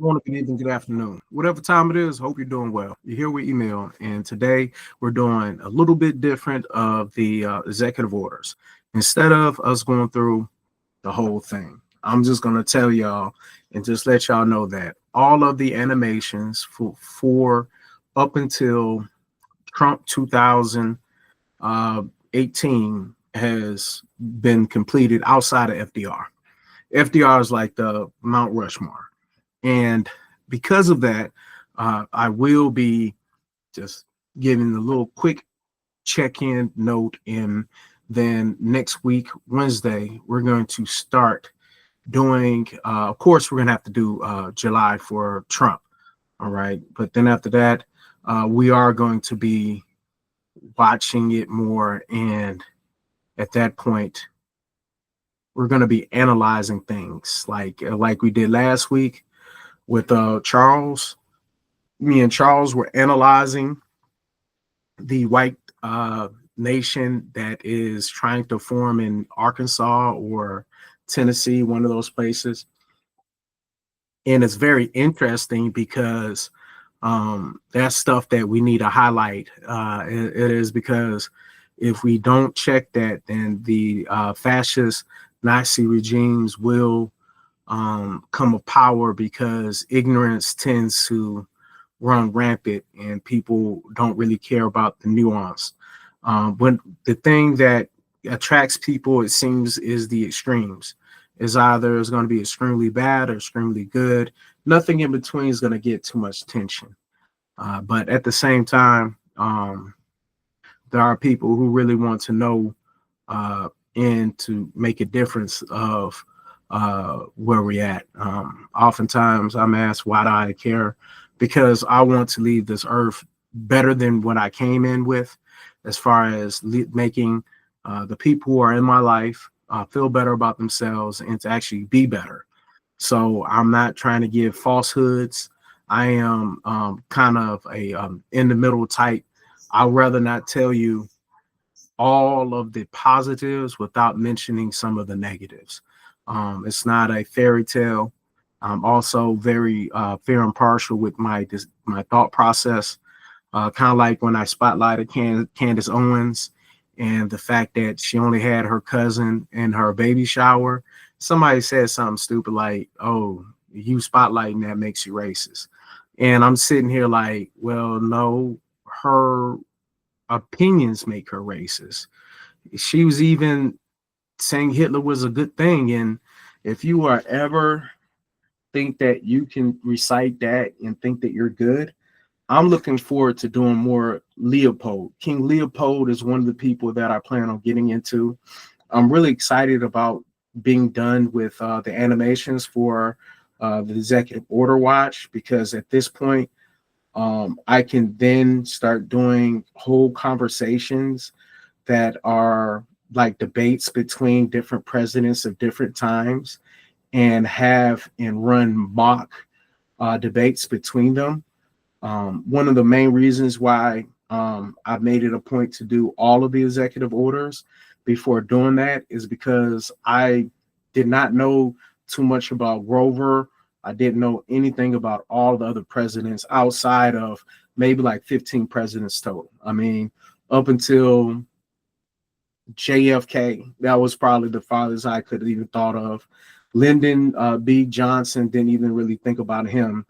Morning, good evening, good afternoon. Whatever time it is, hope you're doing well. You're here with email, and today we're doing a little bit different of the executive orders. Instead of us going through the whole thing, I'm just going to tell y'all and just let y'all know that all of the animations for up until Trump 2018 has been completed outside of FDR. FDR is like the Mount Rushmore. And because of that, I will be just giving a little quick check-in note. And then next week, Wednesday, we're going to start doing, of course, we're going to have to do July for Trump. All right. But then after that, we are going to be watching it more. And at that point, we're going to be analyzing things like we did last week with Charles. Me and Charles were analyzing the white nation that is trying to form in Arkansas or Tennessee, one of those places. And it's very interesting because that's stuff that we need to highlight. It is because if we don't check that, then the fascist Nazi regimes will come of power because ignorance tends to run rampant and people don't really care about the nuance. When the thing that attracts people, it seems, is the extremes. Is either it's going to be extremely bad or extremely good. Nothing in between is going to get too much attention. But at the same time, there are people who really want to know and to make a difference of where we're at. Oftentimes I'm asked, why do I care? Because I want to leave this earth better than what I came in with, as far as making the people who are in my life feel better about themselves and to actually be better. So I'm not trying to give falsehoods. I am kind of a in the middle type. I'd rather not tell you all of the positives without mentioning some of the negatives. It's not a fairy tale. I'm also very fair and partial with my thought process. Kind of like when I spotlighted Candace Owens and the fact that she only had her cousin in her baby shower. Somebody said something stupid like, "Oh, you spotlighting that makes you racist." And I'm sitting here like, well, no, her opinions make her racist. She was even saying Hitler was a good thing. And if you are ever think that you can recite that and think that you're good, I'm looking forward to doing more Leopold. King Leopold is one of the people that I plan on getting into. I'm really excited about being done with the animations for the Executive Order Watch, because at this point, I can then start doing whole conversations that are like debates between different presidents of different times and have and run mock debates between them. One of the main reasons why I've made it a point to do all of the executive orders before doing that is because I did not know too much about Grover. I didn't know anything about all the other presidents outside of maybe like 15 presidents total. I mean, up until JFK, that was probably the farthest I could have even thought of. Lyndon B. Johnson, didn't even really think about him.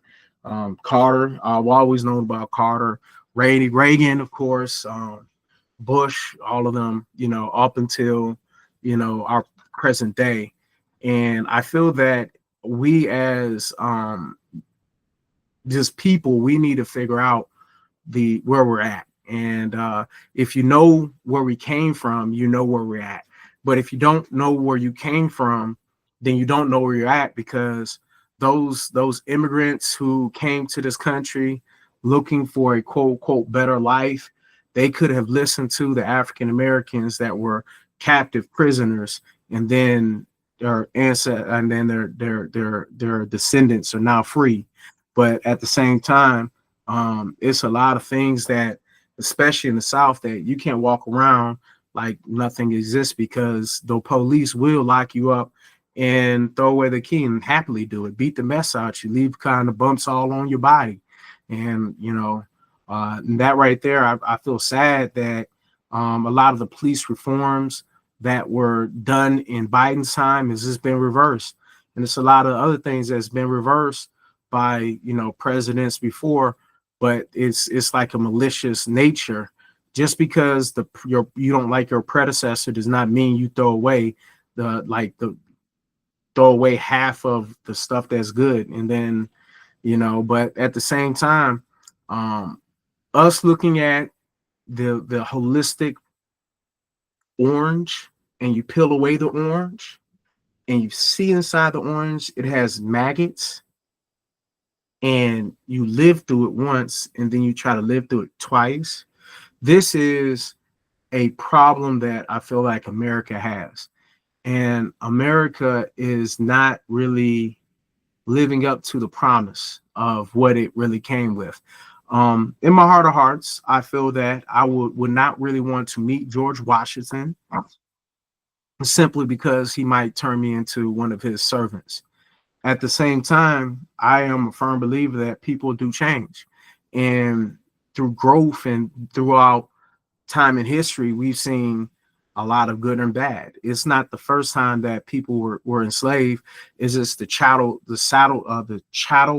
Carter, I've always known about Carter. Reagan, of course, Bush, all of them, up until, our present day. And I feel that we as just people, we need to figure out where we're at. And if you know where we came from, you know where we're at. But if you don't know where you came from, then you don't know where you're at, because those immigrants who came to this country looking for a quote unquote better life, they could have listened to the African Americans that were captive prisoners, and then their ancestors and then their descendants are now free. But at the same time, it's a lot of things that, especially in the South, that you can't walk around like nothing exists, because the police will lock you up and throw away the key and happily do it. Beat the mess out you, leave kind of bumps all on your body. And, and that right there, I feel sad that a lot of the police reforms that were done in Biden's time has just been reversed. And it's a lot of other things that's been reversed by, presidents before, but it's like a malicious nature. Just because you don't like your predecessor does not mean you the throw away half of the stuff that's good. And then, but at the same time, us looking at the holistic orange, and you peel away the orange and you see inside the orange, it has maggots, and you live through it once and then you try to live through it twice. This is a problem that I feel like America has. And America is not really living up to the promise of what it really came with. In my heart of hearts, I feel that I would not really want to meet George Washington, simply because he might turn me into one of his servants. At the same time, I am a firm believer that people do change. And through growth and throughout time in history, we've seen a lot of good and bad. It's not the first time that people were enslaved. It's just the chattel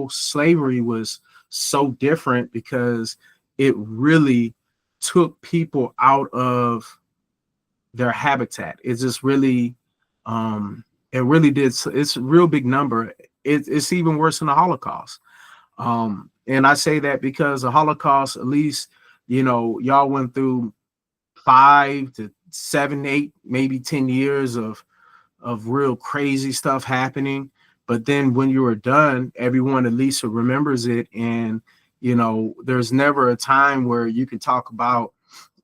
slavery was so different because it really took people out of their habitat. It's just really, it really did. It's a real big number. It's even worse than the Holocaust. And I say that because the Holocaust, at least, y'all went through 5 to 7, 8, maybe 10 years of real crazy stuff happening. But then when you were done, everyone at least remembers it. And, there's never a time where you can talk about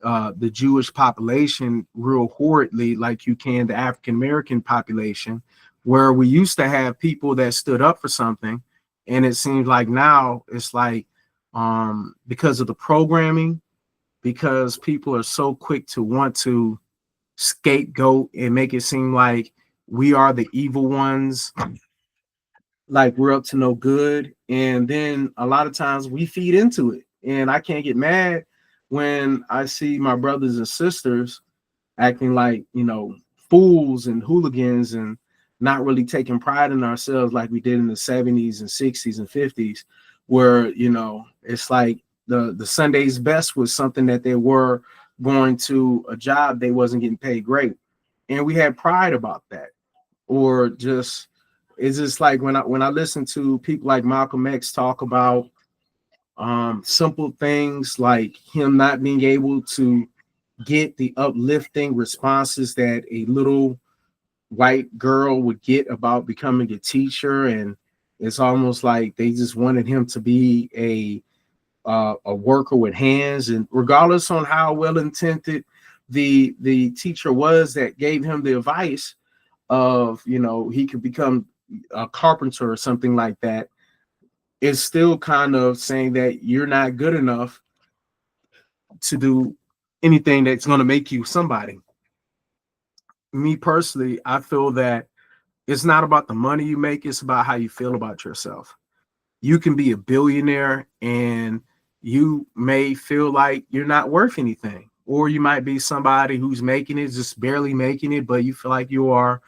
the Jewish population real horridly like you can the African American population, where we used to have people that stood up for something. And it seems like now it's like, because of the programming, because people are so quick to want to scapegoat and make it seem like we are the evil ones, like we're up to no good. And then a lot of times we feed into it. And I can't get mad when I see my brothers and sisters acting like, fools and hooligans and not really taking pride in ourselves like we did in the 70s and 60s and 50s, where, it's like the Sunday's best was something that they were going to a job they wasn't getting paid great. And we had pride about that. Or just, it's just like when I listen to people like Malcolm X talk about simple things like him not being able to get the uplifting responses that a little white girl would get about becoming a teacher, and it's almost like they just wanted him to be a worker with hands. And regardless on how well intended the teacher was that gave him the advice of he could become a carpenter or something like that, it's still kind of saying that you're not good enough to do anything that's going to make you somebody. Me personally, I feel that it's not about the money you make, it's about how you feel about yourself. You can be a billionaire and you may feel like you're not worth anything, or you might be somebody who's making it, just barely making it, but you feel like you are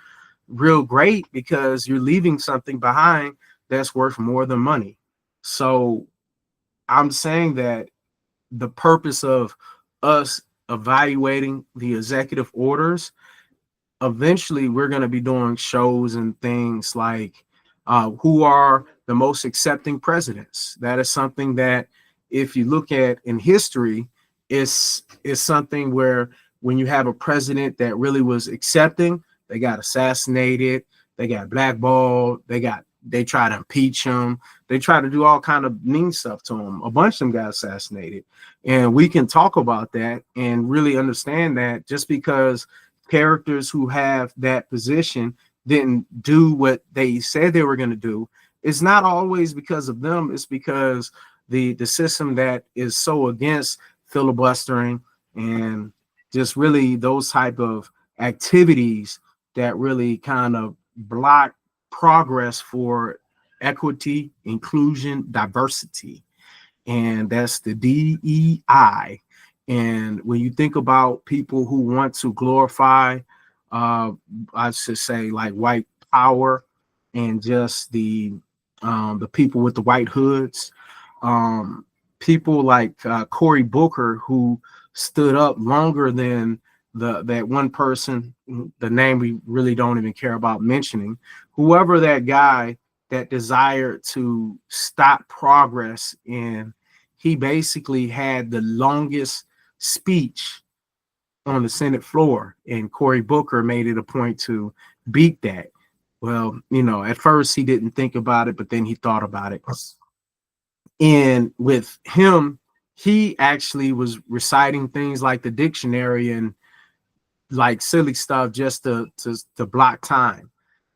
real great because you're leaving something behind that's worth more than money. So I'm saying that the purpose of us evaluating the executive orders, eventually we're going to be doing shows and things like who are the most accepting presidents. That is something that, if you look at in history, is something where when you have a president that really was accepting, they got assassinated, they got blackballed, they try to impeach him, they try to do all kind of mean stuff to him. A bunch of them got assassinated. And we can talk about that and really understand that just because characters who have that position didn't do what they said they were going to do, it's not always because of them. It's because the system that is so against filibustering and just really those type of activities that really kind of block progress for equity, inclusion, diversity, and that's the DEI. And when you think about people who want to glorify, uh, I should say, like white power, and just the people with the white hoods, um, people like Cory Booker, who stood up longer than the that one person, the name we really don't even care about mentioning, whoever that guy that desired to stop progress, and he basically had the longest speech on the Senate floor, and Cory Booker made it a point to beat that. Well, at first he didn't think about it, but then he thought about it. And with him, he actually was reciting things like the dictionary and like silly stuff just to block time.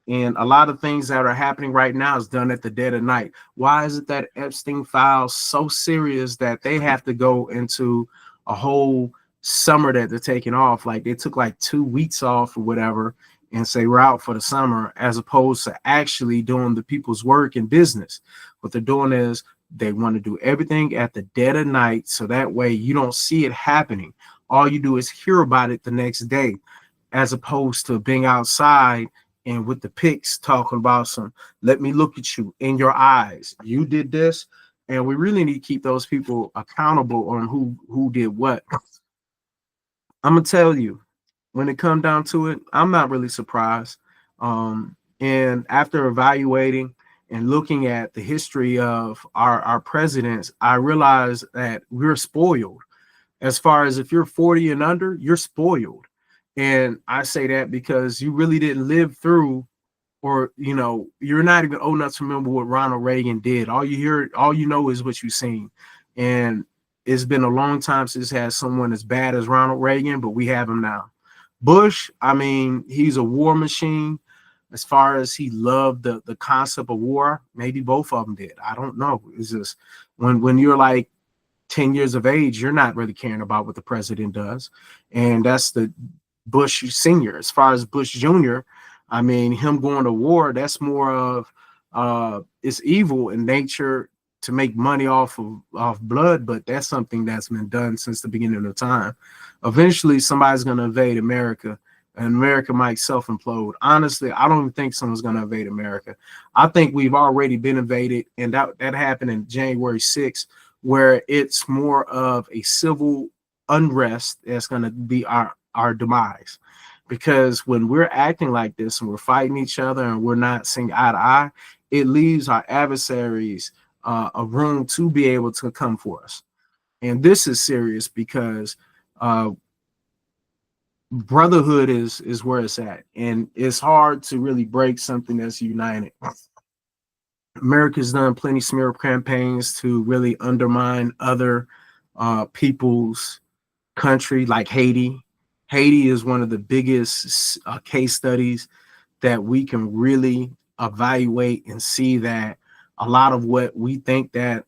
And a lot of things that are happening right now is done at the dead of night. Why is it that Epstein files so serious that they have to go into a whole summer that they're taking off? Like they took like 2 weeks off or whatever and say we're out for the summer, as opposed to actually doing the people's work and business. What they're doing is they want to do everything at the dead of night, so that way you don't see it happening. All you do is hear about it the next day, as opposed to being outside and with the pics talking about some, let me look at you in your eyes, you did this. And we really need to keep those people accountable on who did what. I'm gonna tell you, when it comes down to it, I'm not really surprised. And after evaluating and looking at the history of our presidents, I realized that we're spoiled. As far as if you're 40 and under, you're spoiled. And I say that because you really didn't live through, or you're not even old enough to remember what Ronald Reagan did. All you know is what you've seen. And it's been a long time since had someone as bad as Ronald Reagan, but we have him now. Bush, I mean, he's a war machine. As far as he loved the concept of war, maybe both of them did. I don't know. It's just when you're like 10 years of age, you're not really caring about what the president does. And that's the Bush Senior. As far as Bush Jr., I mean, him going to war, that's more of it's evil in nature to make money off blood, but that's something that's been done since the beginning of time. Eventually, somebody's going to invade America, and America might self-implode. Honestly, I don't even think someone's going to invade America. I think we've already been invaded, and that happened in January 6th, where it's more of a civil unrest that's going to be our demise. Because when we're acting like this and we're fighting each other and we're not seeing eye to eye, it leaves our adversaries a room to be able to come for us. And this is serious because brotherhood is where it's at. And it's hard to really break something that's united. America's done plenty of smear campaigns to really undermine other people's country, like Haiti. Haiti is one of the biggest case studies that we can really evaluate and see that a lot of what we think that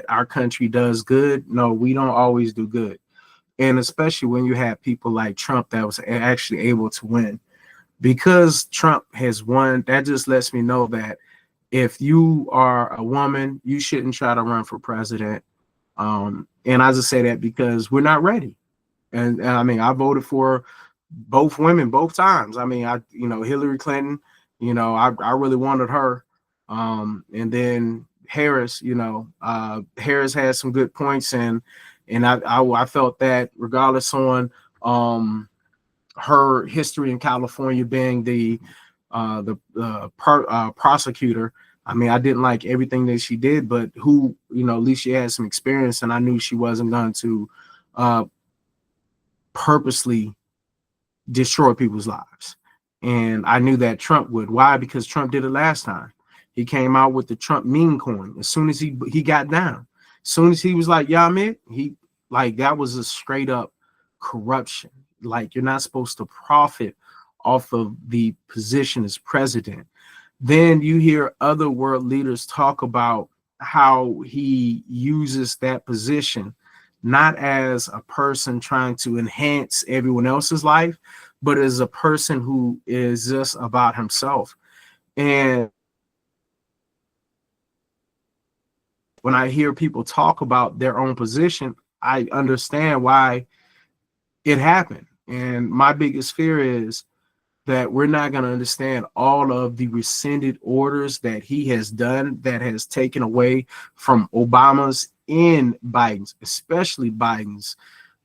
our country does good, no, we don't always do good. And especially when you have people like Trump that was actually able to win. Because Trump has won, that just lets me know that if you are a woman, you shouldn't try to run for president. And I just say that because we're not ready. And I mean, I voted for both women both times. I mean, Hillary Clinton, I really wanted her. And then Harris, Harris had some good points, and I felt that regardless on her history in California being the prosecutor. I mean, I didn't like everything that she did, but at least she had some experience, and I knew she wasn't going to purposely destroy people's lives. And I knew that Trump would. Why? Because Trump did it last time. He came out with the Trump meme coin. As soon as he got down, as soon as he was like, yeah, man, that was a straight up corruption. Like, you're not supposed to profit off of the position as president. Then you hear other world leaders talk about how he uses that position not as a person trying to enhance everyone else's life, but as a person who is just about himself. And when I hear people talk about their own position, I understand why it happened. And my biggest fear is that we're not going to understand all of the rescinded orders that he has done that has taken away from Obama's and Biden's, especially Biden's,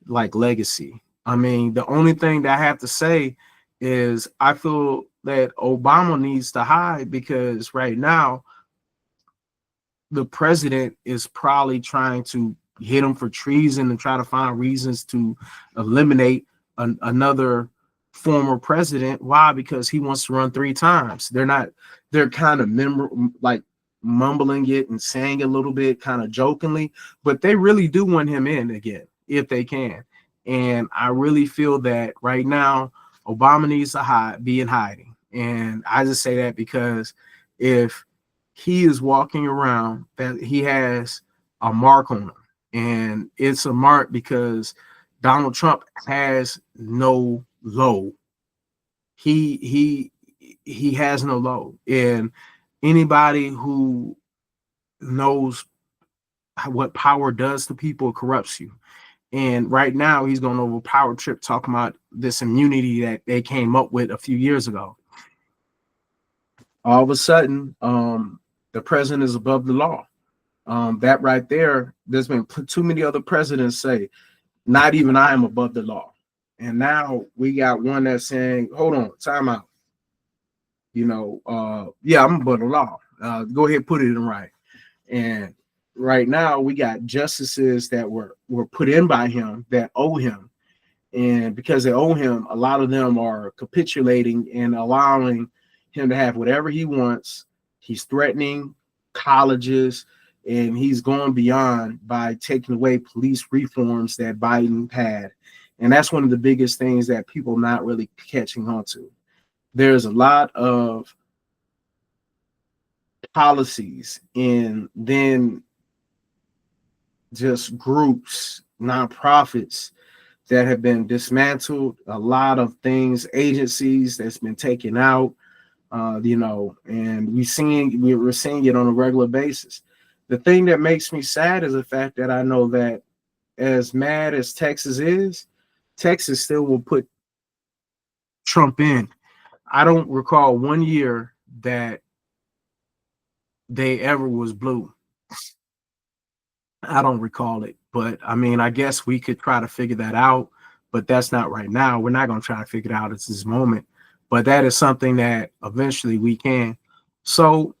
like, legacy. I mean, the only thing that I have to say is I feel that Obama needs to hide, because right now the president is probably trying to hit him for treason and try to find reasons to eliminate another former president. Why? Because he wants to run 3 times. They're kind of like mumbling it and saying a little bit kind of jokingly, but they really do want him in again if they can. And I really feel that right now Obama needs to be in hiding. And I just say that because if he is walking around, that he has a mark on him, and it's a mark because Donald Trump has no low. He has no low, and anybody who knows what power does to people corrupts you. And right now he's going over a power trip talking about this immunity that they came up with a few years ago. All of a sudden, the president is above the law. That right there, there's been too many other presidents say, not even I am above the law. And now we got one that's saying, hold on, time out. Yeah, I'm above the law. Go ahead, put it in right. And right now we got justices that were put in by him that owe him. And because they owe him, a lot of them are capitulating and allowing him to have whatever he wants. He's threatening colleges, and he's going beyond by taking away police reforms that Biden had. And that's one of the biggest things that people not really catching on to. There's a lot of policies and then just groups, nonprofits that have been dismantled, a lot of things, agencies that's been taken out, and we're seeing it on a regular basis. The thing that makes me sad is the fact that I know that as mad as Texas is, Texas still will put Trump in. I don't recall one year that they ever was blue. I don't recall it, but I mean, I guess we could try to figure that out, but that's not right now. We're not going to try to figure it out at this moment, but that is something that eventually we can. So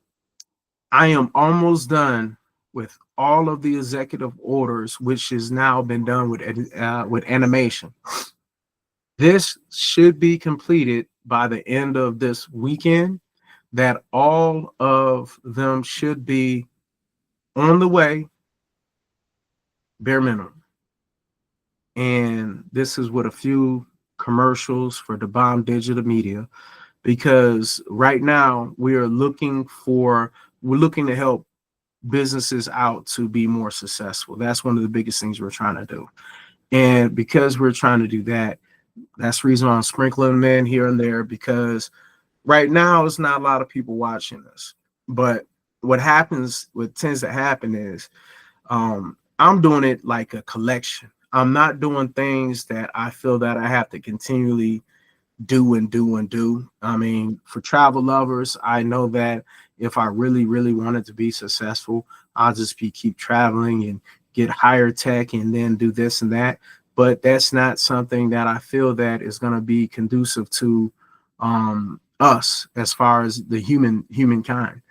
I am almost done with all of the executive orders, which has now been done with animation. This should be completed by the end of this weekend, that all of them should be on the way, bare minimum. And this is with a few commercials for the Bomb Digital Media, because right now we're looking to help businesses out to be more successful. That's one of the biggest things we're trying to do. And because we're trying to do that, that's the reason why I'm sprinkling them in here and there, because right now there's not a lot of people watching this. But what tends to happen is I'm doing it like a collection. I'm not doing things that I feel that I have to continually do. I mean, for travel lovers, I know that if I really, really wanted to be successful, I'll just keep traveling and get higher tech and then do this and that. But that's not something that I feel that is going to be conducive to us as far as the humankind.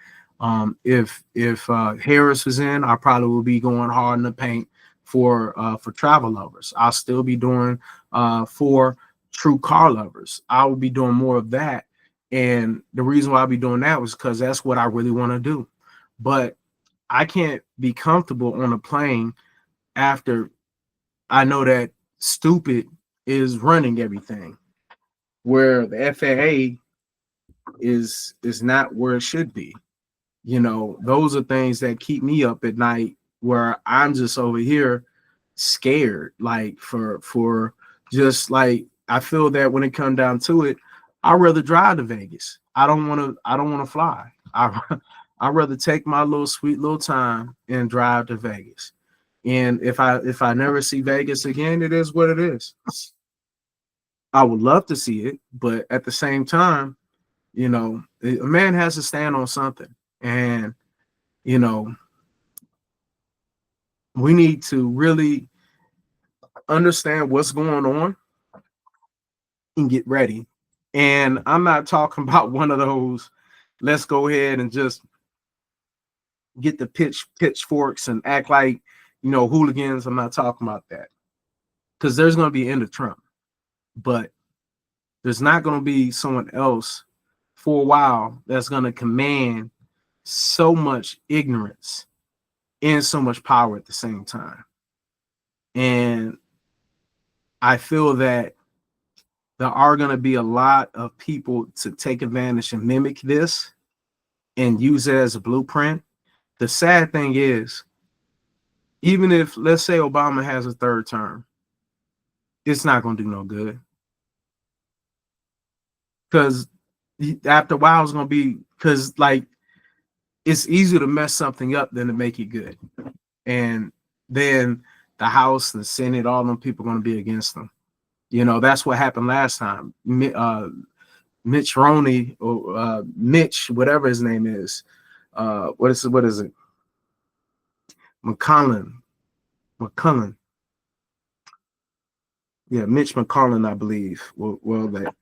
If Harris was in, I probably will be going hard in the paint for travel lovers. I'll still be doing for true car lovers. I will be doing more of that. And the reason why I'll be doing that was because that's what I really want to do. But I can't be comfortable on a plane after I know that stupid is running everything, where the FAA is not where it should be. Those are things that keep me up at night, where I'm just over here scared, like for just like, I feel that when it comes down to it, I'd rather drive to Vegas. I don't want to fly. I'd rather take my little sweet little time and drive to Vegas. And if I never see Vegas again, it is what it is. I would love to see it, but at the same time, you know, a man has to stand on something. And, you know, we need to really understand what's going on and get ready. And I'm not talking about one of those, let's go ahead and just get the pitchforks and act like, you know, hooligans. I'm not talking about that. Because there's going to be an end of Trump. But there's not going to be someone else for a while that's going to command so much ignorance and so much power at the same time. And I feel that there are going to be a lot of people to take advantage and mimic this and use it as a blueprint. The sad thing is, even if, let's say, Obama has a third term, it's not going to do no good. Because after a while, it's going to be, because like, it's easier to mess something up than to make it good. And then the House, the Senate, all them people are going to be against them. You know, that's what happened last time. Mitch Romney, or Mitch, whatever his name is. What is it? McClellan. Yeah, Mitch McClellan, I believe. Well, that.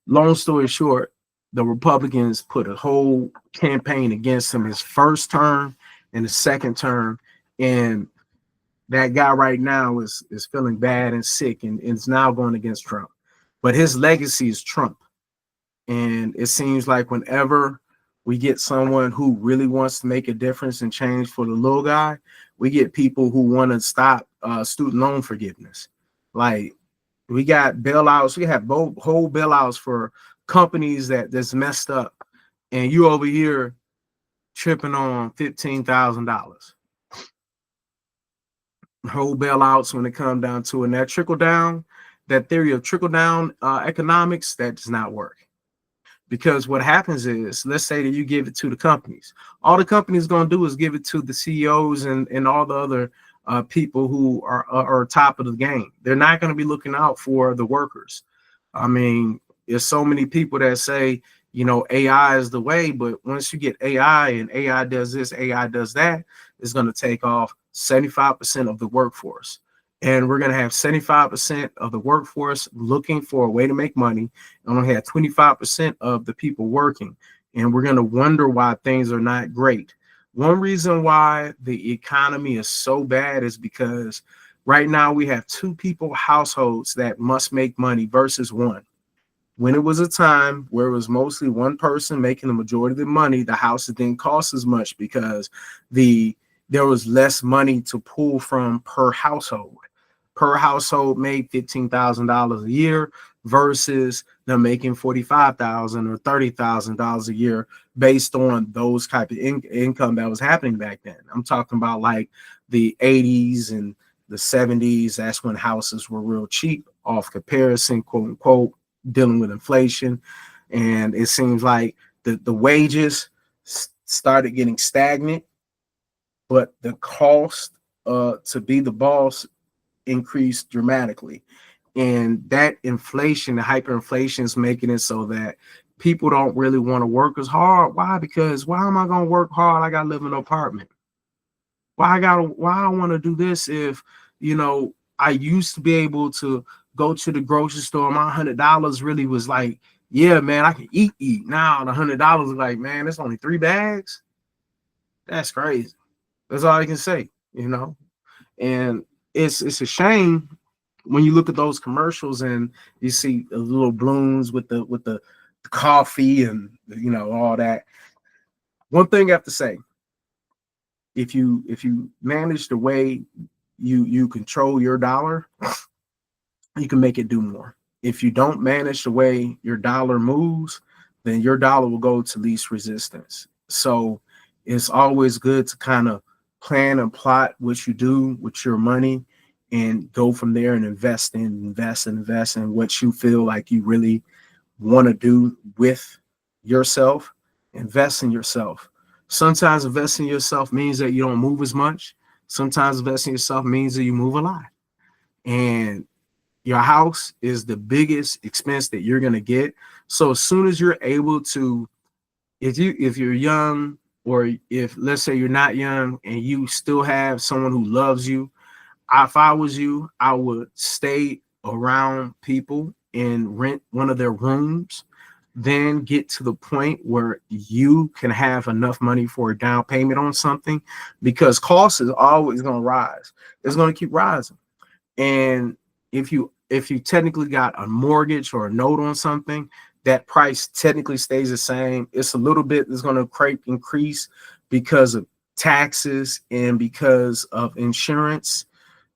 Long story short, the Republicans put a whole campaign against him his first term and the second term, and that guy right now is feeling bad and sick and is now going against Trump. But his legacy is Trump. And it seems like whenever we get someone who really wants to make a difference and change for the little guy, we get people who want to stop student loan forgiveness. Like, we got bailouts. We have whole bailouts for companies that's messed up. And you over here tripping on $15,000. Whole bailouts when it comes down to it. And that trickle down, that theory of trickle down economics, that does not work. Because what happens is, let's say that you give it to the companies. All the company's going to do is give it to the CEOs and all the other people who are top of the game. They're not going to be looking out for the workers. I mean, there's so many people that say, you know, AI is the way, but once you get AI and AI does this, AI does that, it's going to take off 75% of the workforce. And we're going to have 75% of the workforce looking for a way to make money, and we'll have 25% of the people working. And we're going to wonder why things are not great. One reason why the economy is so bad is because right now we have two people households that must make money versus one. When it was a time where it was mostly one person making the majority of the money, the house didn't cost as much because there was less money to pull from per household. Per household made $15,000 a year versus them making $45,000 or $30,000 a year based on those type of income that was happening back then. I'm talking about like the 80s and the 70s. That's when houses were real cheap off comparison, quote unquote, dealing with inflation. And it seems like the wages started getting stagnant, but the cost to be the boss increased dramatically. And that inflation, the hyperinflation, is making it so that people don't really want to work as hard. Why? Because why am I going to work hard? I got to live in an apartment. Why I want to do this if, you know, I used to be able to go to the grocery store. My $100 really was like, yeah, man, I can eat. Now the $100 is like, man, it's only 3 bags. That's crazy. That's all I can say, you know. And it's a shame when you look at those commercials and you see the little balloons with the coffee and, you know, all that. One thing I have to say, if you manage the way you control your dollar, you can make it do more. If you don't manage the way your dollar moves, then your dollar will go to least resistance. So it's always good to kind of plan and plot what you do with your money and go from there and invest in what you feel like you really want to do with yourself, invest in yourself. Sometimes investing in yourself means that you don't move as much. Sometimes investing in yourself means that you move a lot. And your house is the biggest expense that you're going to get. So as soon as you're able to, if you're young, or if let's say you're not young and you still have someone who loves you, if I was you, I would stay around people and rent one of their rooms, then get to the point where you can have enough money for a down payment on something, because cost is always going to rise. It's going to keep rising. And if you technically got a mortgage or a note on something, that price technically stays the same. It's a little bit that's going to increase because of taxes and because of insurance.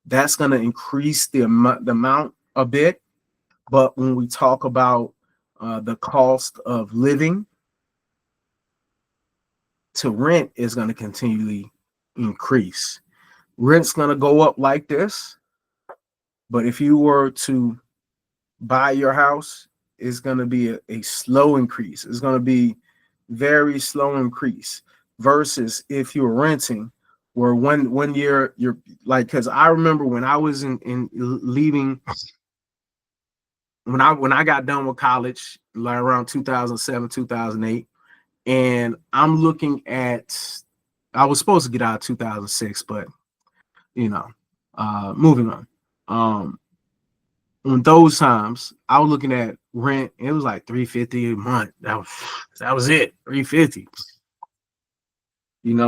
That's going to increase the amount a bit. But when we talk about the cost of living, to rent is going to continually increase. Rent's going to go up like this. But if you were to buy your house, it's going to be a slow increase. It's going to be very slow increase versus if you're renting, where one year you're like, because I remember when I was in leaving, when I got done with college, like around 2007, 2008, and I'm looking at, I was supposed to get out 2006, but moving on. On those times, I was looking at rent. It was like $350 a month. That was it, $350.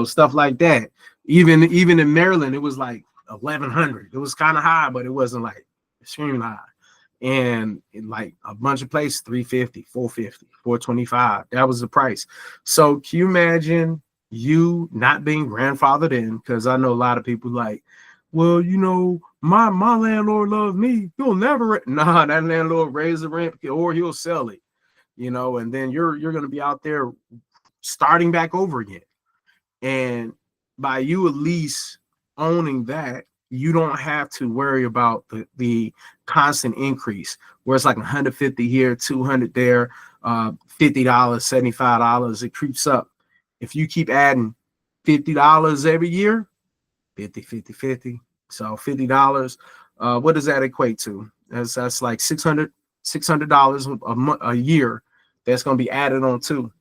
Stuff like that. Even in Maryland, it was like $1,100. It was kind of high, but it wasn't like extremely high. And in like a bunch of places, $350, $450, $425. That was the price. So can you imagine you not being grandfathered in? Because I know a lot of people like, well, my landlord loves me. He'll never nah, that landlord raise the rent or he'll sell it, and then you're gonna be out there starting back over again. And by you at least owning that, you don't have to worry about the constant increase where it's like 150 here, 200 there, $50, $75, it creeps up. If you keep adding $50 every year, 50. So $50, what does that equate to? That's like $600 a year that's going to be added on too.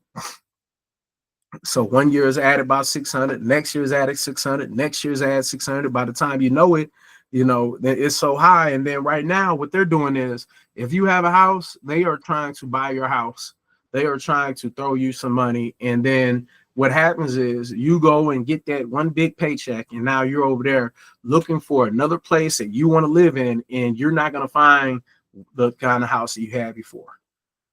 So 1 year is added about 600, next year is added 600, next year's added 600. By the time you know it, it's so high. And then right now, what they're doing is, if you have a house, they are trying to buy your house. They are trying to throw you some money. And then what happens is you go and get that one big paycheck, and now you're over there looking for another place that you want to live in, and you're not going to find the kind of house that you had before.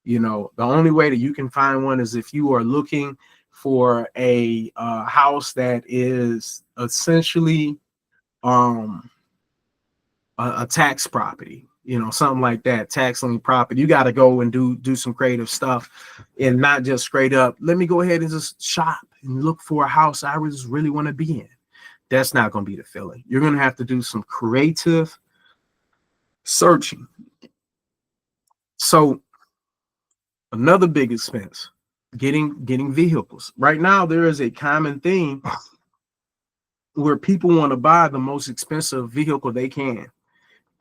The only way that you can find one is if you are looking for a house that is essentially a tax property, something like that, tax lien property. You got to go and do some creative stuff, and not just straight up, let me go ahead and just shop and look for a house I just really want to be in. That's not going to be the feeling. You're going to have to do some creative searching. So another big expense, getting vehicles. Right now, there is a common theme where people want to buy the most expensive vehicle they can.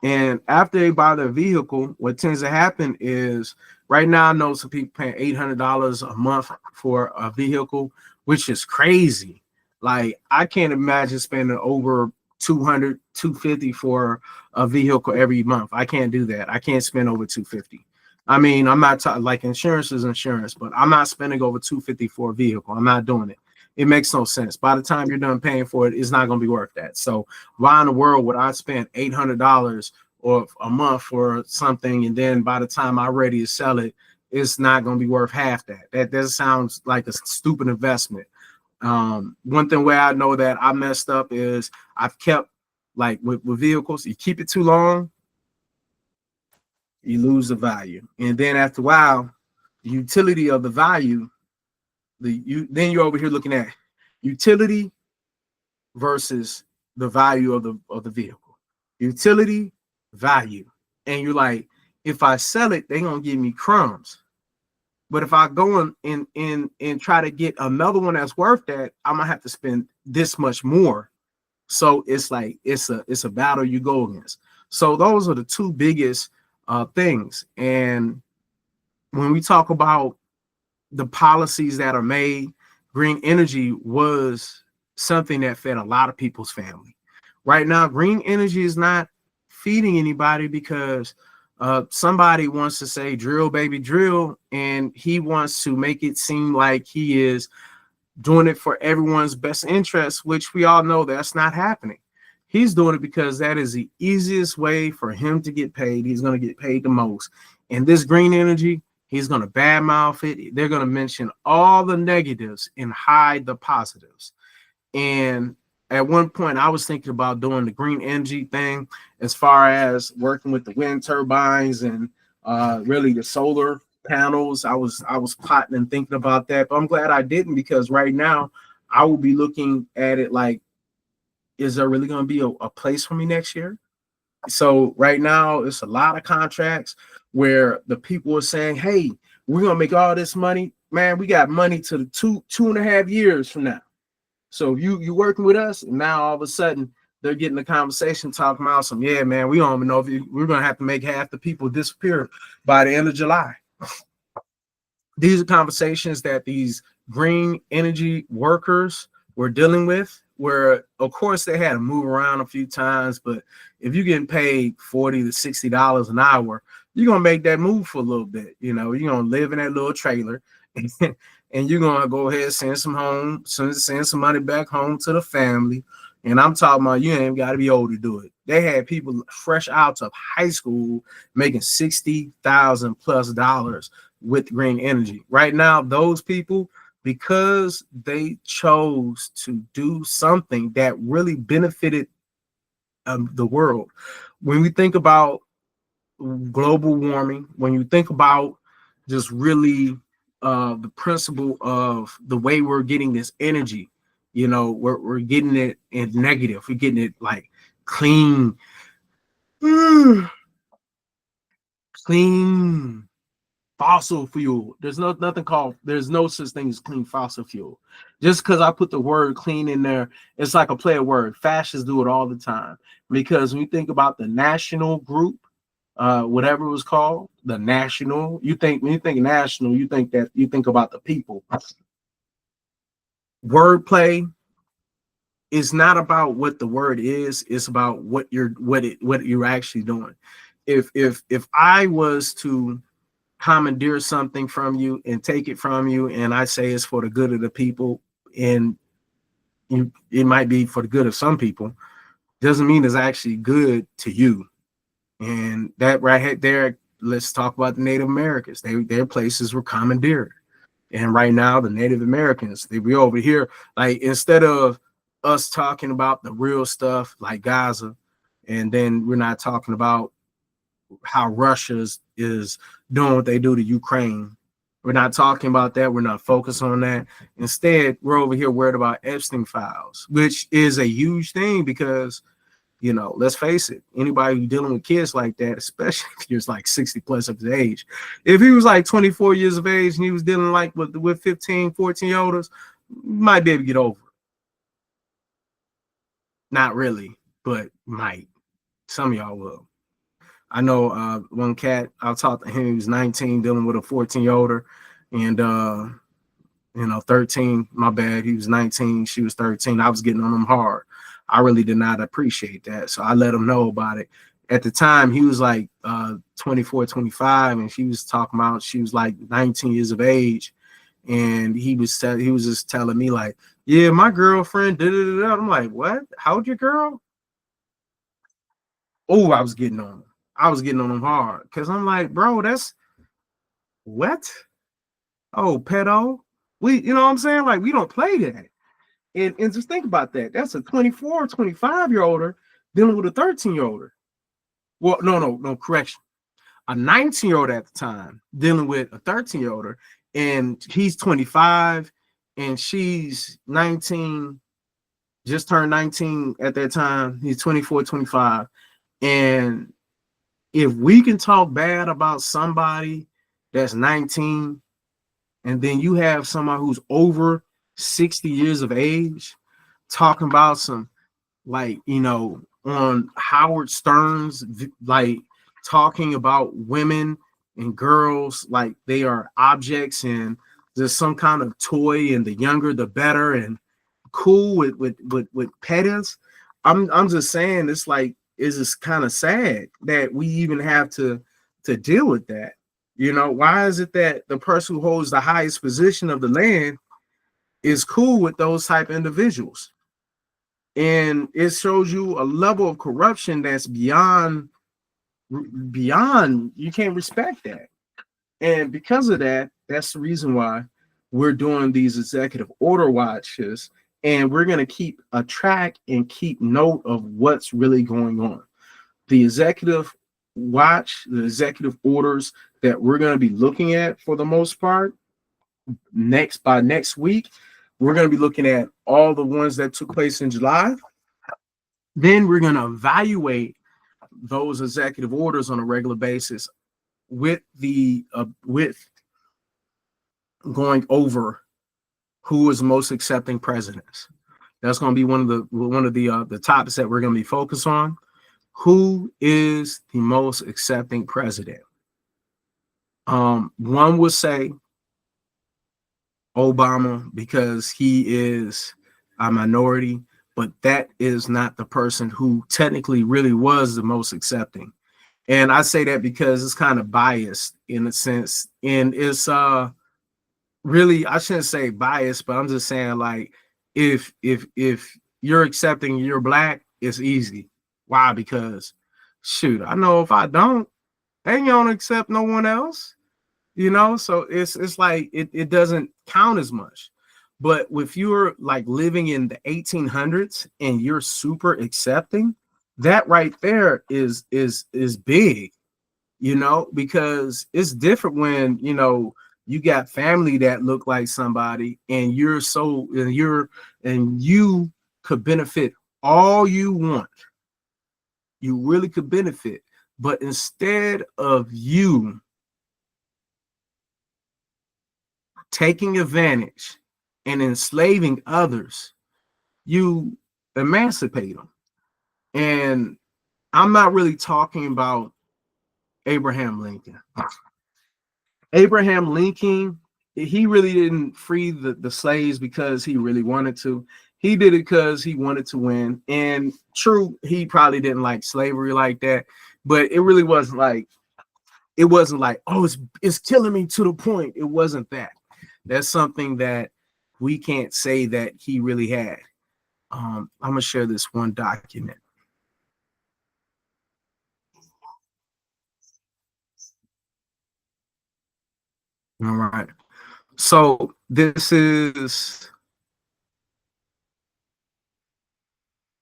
And after they buy their vehicle, what tends to happen is, right now I know some people paying $800 a month for a vehicle, which is crazy. Like, I can't imagine spending over $200, $250 for a vehicle every month. I can't do that. I can't spend over $250. I mean, I'm not like, insurance is insurance, but I'm not spending over $250 for a vehicle. I'm not doing it. It makes no sense. By the time you're done paying for it, it's not going to be worth that. So why in the world would I spend $800 or a month for something, and then by the time I'm ready to sell it, it's not going to be worth half that? That sounds like a stupid investment. One thing where I know that I messed up is I've kept, like with vehicles, you keep it too long, you lose the value. And then after a while, the utility of the value, then you're over here looking at utility versus the value of the vehicle. Utility, value. And you're like, if I sell it, they're gonna give me crumbs. But if I go and try to get another one that's worth that, I'm gonna have to spend this much more. So it's like it's a battle you go against. So those are the two biggest things. And when we talk about the policies that are made, green energy was something that fed a lot of people's family. Right now, green energy is not feeding anybody because somebody wants to say drill baby drill, and he wants to make it seem like he is doing it for everyone's best interest, which we all know that's not happening. He's doing it because that is the easiest way for him to get paid. He's going to get paid the most. And this green energy, he's going to badmouth it. They're going to mention all the negatives and hide the positives. And at one point, I was thinking about doing the green energy thing as far as working with the wind turbines and really the solar panels. I was plotting and thinking about that, but I'm glad I didn't, because right now I will be looking at it like, is there really going to be a place for me next year? So right now it's a lot of contracts where the people are saying, hey, we're going to make all this money. Man, we got money to the 2.5 years from now. So you working with us, and now all of a sudden they're getting the conversation talking about some, yeah, man, we don't even know if we're going to have to make half the people disappear by the end of July. These are conversations that these green energy workers were dealing with, where of course they had to move around a few times, but if you're getting paid $40 to $60 an hour, you're going to make that move for a little bit. You're going to live in that little trailer and you're going to go ahead and send some money back home to the family. And I'm talking about, you ain't got to be old to do it. They had people fresh out of high school making $60,000+ with green energy. Right now, those people, because they chose to do something that really benefited the world. When we think about global warming, when you think about just really the principle of the way we're getting this energy, we're getting it in negative. We're getting it like clean, clean fossil fuel. There's no such thing as clean fossil fuel. Just because I put the word clean in there, it's like a play word. Fascists do it all the time, because when you think about the national group, whatever it was called, the national, when you think national, you think about the people. Wordplay is not about what the word is, it's about what you're actually doing. If I was to commandeer something from you and take it from you, and I say it's for the good of the people, and it might be for the good of some people, doesn't mean it's actually good to you. And that right there, let's talk about the Native Americans. Their places were commandeered. And right now, the Native Americans, they be over here, like, instead of us talking about the real stuff like Gaza, and then we're not talking about how Russia is doing what they do to Ukraine. We're not talking about that. We're not focused on that. Instead, we're over here worried about Epstein files, which is a huge thing because, let's face it, anybody who's dealing with kids like that, especially if you're like 60+ of his age, if he was like 24 years of age and he was dealing like with 15, 14-year-olds, might be able to get over it. Not really, but might. Some of y'all will. I know one cat, I talked to him, he was 19, dealing with a 14-year-old, and 13, my bad, he was 19, she was 13. I was getting on him hard. I really did not appreciate that, so I let him know about it. At the time, he was like 24, 25, and she was talking about she was like 19 years of age, and he was just telling me like, yeah, my girlfriend, da-da-da-da. I'm like, what? How old your girl? Oh, I was getting on him. I was getting on him hard because I'm like, bro, that's what? Oh, pedo. You know what I'm saying? Like, we don't play that. And just think about that. That's a 24, 25-year-old dealing with a 13-year-old. Well, no, correction. A 19-year-old at the time dealing with a 13-year-old, and he's 25 and she's 19, just turned 19 at that time. He's 24, 25. And if we can talk bad about somebody that's 19 And then you have somebody who's over 60 years of age talking about some, like, on Howard Stern's, like, talking about women and girls like they are objects and there's some kind of toy, and the younger the better, and cool with petties. I'm just saying, it's like, it's just kind of sad that we even have to deal with that. Why is it that the person who holds the highest position of the land is cool with those type of individuals? And it shows you a level of corruption that's beyond, you can't respect that. And because of that, that's the reason why we're doing these executive order watches, and we're going to keep a track and keep note of what's really going on. The executive watch, the executive orders that we're going to be looking at, for the most part, by next week, we're going to be looking at all the ones that took place in July. Then we're going to evaluate those executive orders on a regular basis with going over who is most accepting presidents. That's going to be one of the topics that we're going to be focused on. Who is the most accepting president? One would say Obama, because he is a minority, but that is not the person who technically really was the most accepting. And I say that because it's kind of biased in a sense, and it's really, I shouldn't say biased, but I'm just saying, like, if you're accepting, you're black, it's easy. Why? Because shoot, I know if I don't, they ain't gonna accept no one else. So it's like it doesn't count as much. But if you're like living in the 1800s and you're super accepting, that right there is big, because it's different when you got family that look like somebody, and you could benefit all you want. You really could benefit, but instead of you taking advantage and enslaving others, you emancipate them. And I'm not really talking about Abraham Lincoln. Abraham Lincoln, he really didn't free the slaves because he really wanted to. He did it because he wanted to win. And true, he probably didn't like slavery like that, but it really wasn't like, oh, it's killing me to the point. It wasn't that. That's something that we can't say that he really had. I'm gonna share this one document. All right. So this is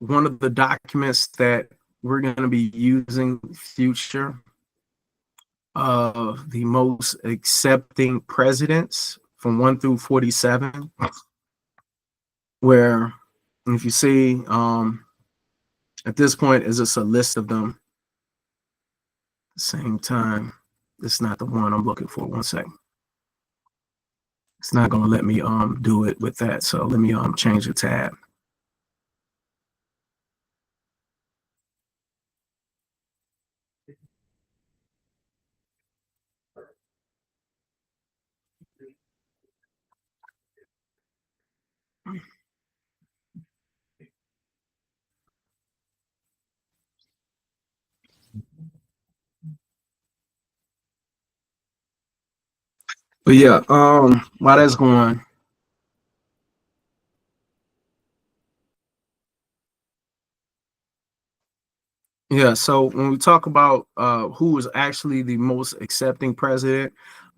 one of the documents that we're going to be using future of the most accepting presidents from 1 through 47, where, if you see, at this point is just a list of them. At the same time, it's not the one I'm looking for. One second. It's not going to let me do it with that. So let me change the tab. But yeah, while that's going, yeah, so when we talk about who is actually the most accepting president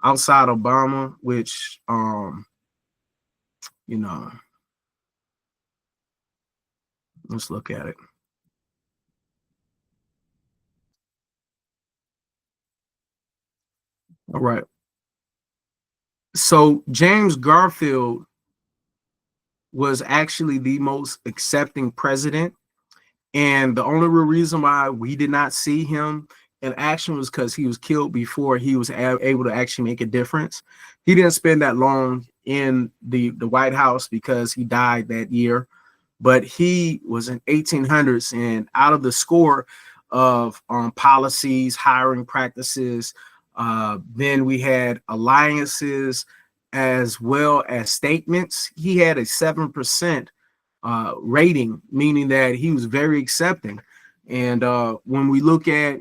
outside Obama, which you know, let's look at it. All right. So James Garfield was actually the most accepting president. And the only real reason why we did not see him an action was because he was killed before he was able to actually make a difference. He didn't spend that long in the White House because he died that year, but he was in 1800s, and out of the score of policies, hiring practices, then we had alliances as well as statements. He had a 7% rating, meaning that he was very accepting. And when we look at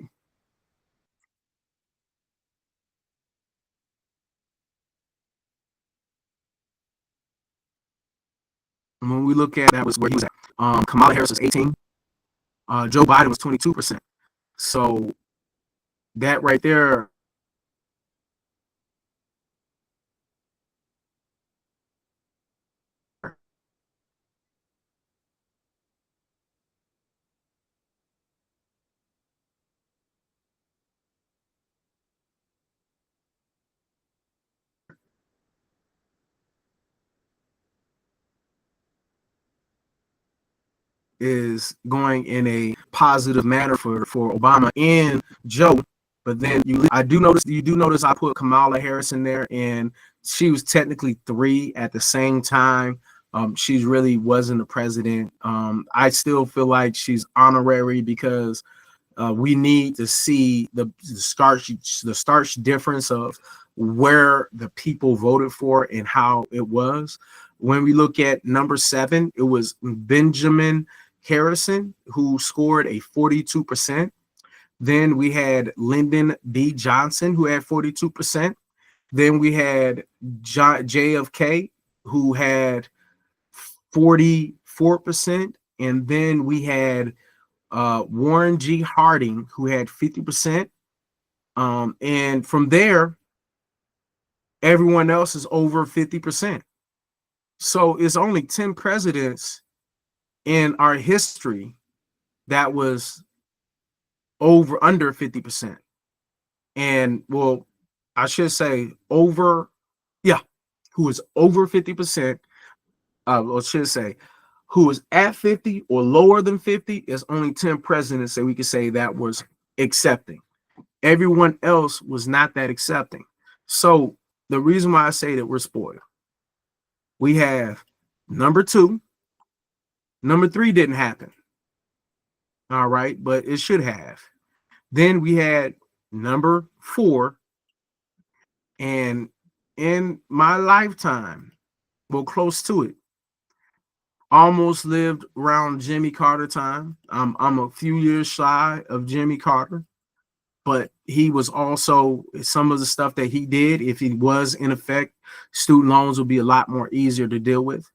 that was where he was at. Kamala Harris was 18. Joe Biden was 22%. So that right there is going in a positive manner for Obama and Joe. But then you do notice I put Kamala Harris in there, and she was technically 3 at the same time. She really wasn't a president. I still feel like she's honorary because we need to see the starch difference of where the people voted for and how it was. When we look at number 7, it was Benjamin Harrison, who scored a 42%. Then we had Lyndon B. Johnson, who had 42%. Then we had JFK, who had 44%. And then we had Warren G. Harding, who had 50%. And from there, everyone else is over 50%. So it's only 10 presidents in our history that was under 50%. And well, I should say yeah, who was over 50%. Or should say who was at 50 or lower than 50 is only 10 presidents that we could say that was accepting. Everyone else was not that accepting. So the reason why I say that we're spoiled, we have number 2, number 3 didn't happen. All right, but it should have. Then we had number 4, and in my lifetime, well, close to it, almost lived around Jimmy Carter time. I'm a few years shy of Jimmy Carter, but he was also some of the stuff that he did. If he was in effect, student loans would be a lot more easier to deal with.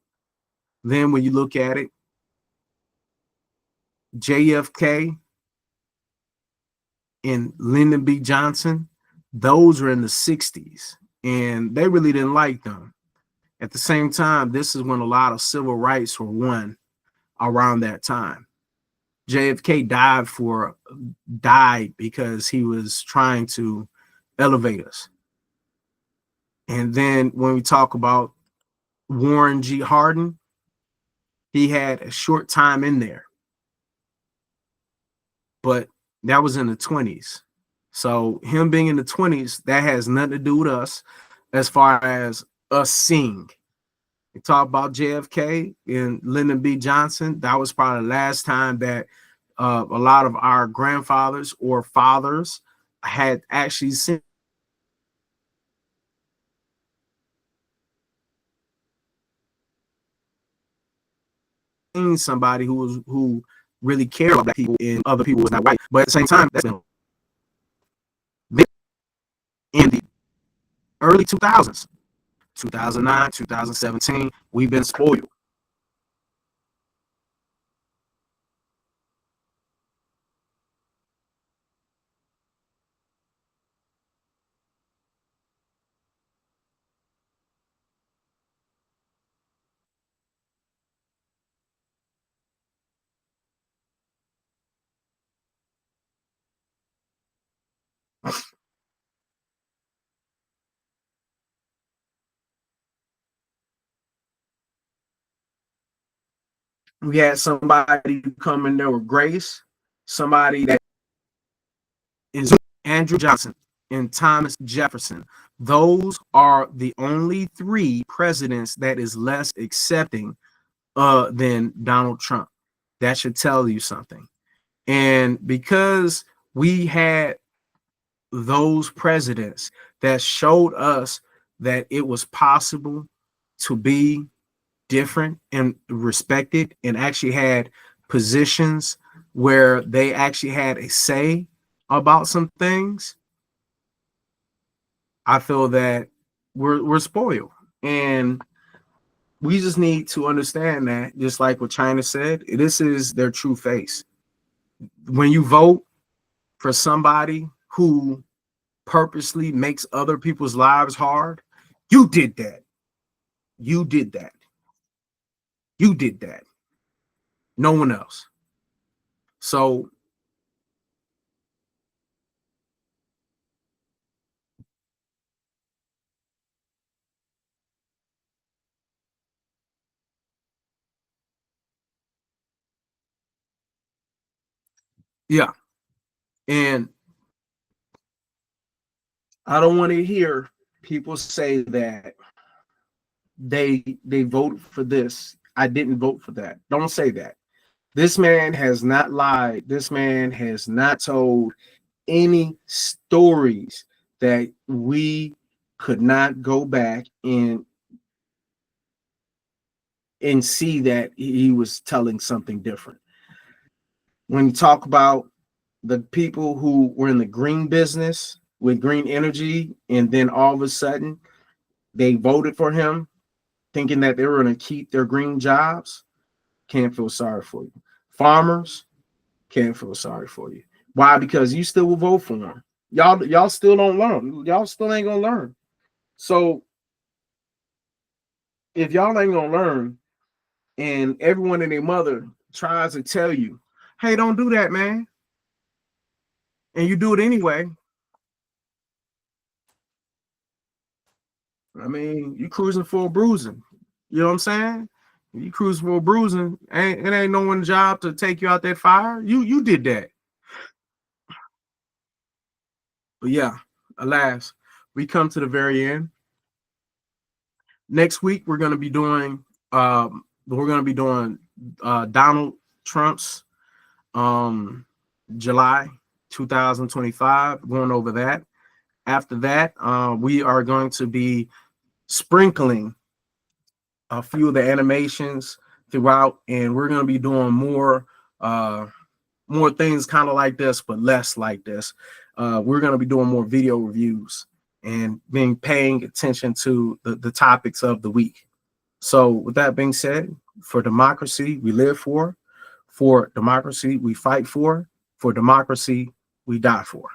Then when you look at it, JFK and Lyndon B. Johnson, those were in the 60s, and they really didn't like them. At the same time, this is when a lot of civil rights were won around that time. JFK died because he was trying to elevate us. And then when we talk about Warren G. Harding, he had a short time in there, but that was in the 20s. So him being in the 20s, that has nothing to do with us as far as us seeing. We talk about JFK and Lyndon B. Johnson. That was probably the last time that a lot of our grandfathers or fathers had actually seen somebody who really cared about black people and other people was not white. But at the same time, that's been in the early 2000s, 2009, 2017, we've been spoiled. We had somebody come in there with grace, somebody that is Andrew Johnson, and Thomas Jefferson. Those are the only three presidents that is less accepting than Donald Trump. That should tell you something. And because we had those presidents that showed us that it was possible to be different and respected and actually had positions where they actually had a say about some things, I feel that we're spoiled. And we just need to understand that, just like what China said, this is their true face. When you vote for somebody who purposely makes other people's lives hard, you did that. You did that. You did that. No one else. So yeah, and I don't want to hear people say that they voted for this. I didn't vote for that. Don't say that. This man has not lied. This man has not told any stories that we could not go back and see that he was telling something different. When you talk about the people who were in the green business with green energy, and then all of a sudden they voted for him thinking that they were going to keep their green jobs, can't feel sorry for you. Farmers can't feel sorry for you. Why? Because you still will vote for them. Y'all still don't learn. Y'all still ain't gonna learn. So if y'all ain't gonna learn, and everyone and their mother tries to tell you, hey, don't do that, man, and you do it anyway, I mean, you cruising for a bruising. You know what I'm saying? You cruising for a bruising. It ain't no one's job to take you out that fire. You did that. But yeah, alas, we come to the very end. Next week we're gonna be doing Donald Trump's July 2025, going over that. After that, we are going to be sprinkling a few of the animations throughout, and we're going to be doing more things kind of like this, but less like this. We're going to be doing more video reviews and paying attention to the topics of the week. So with that being said, for democracy, we live for democracy, we fight for democracy, we die for.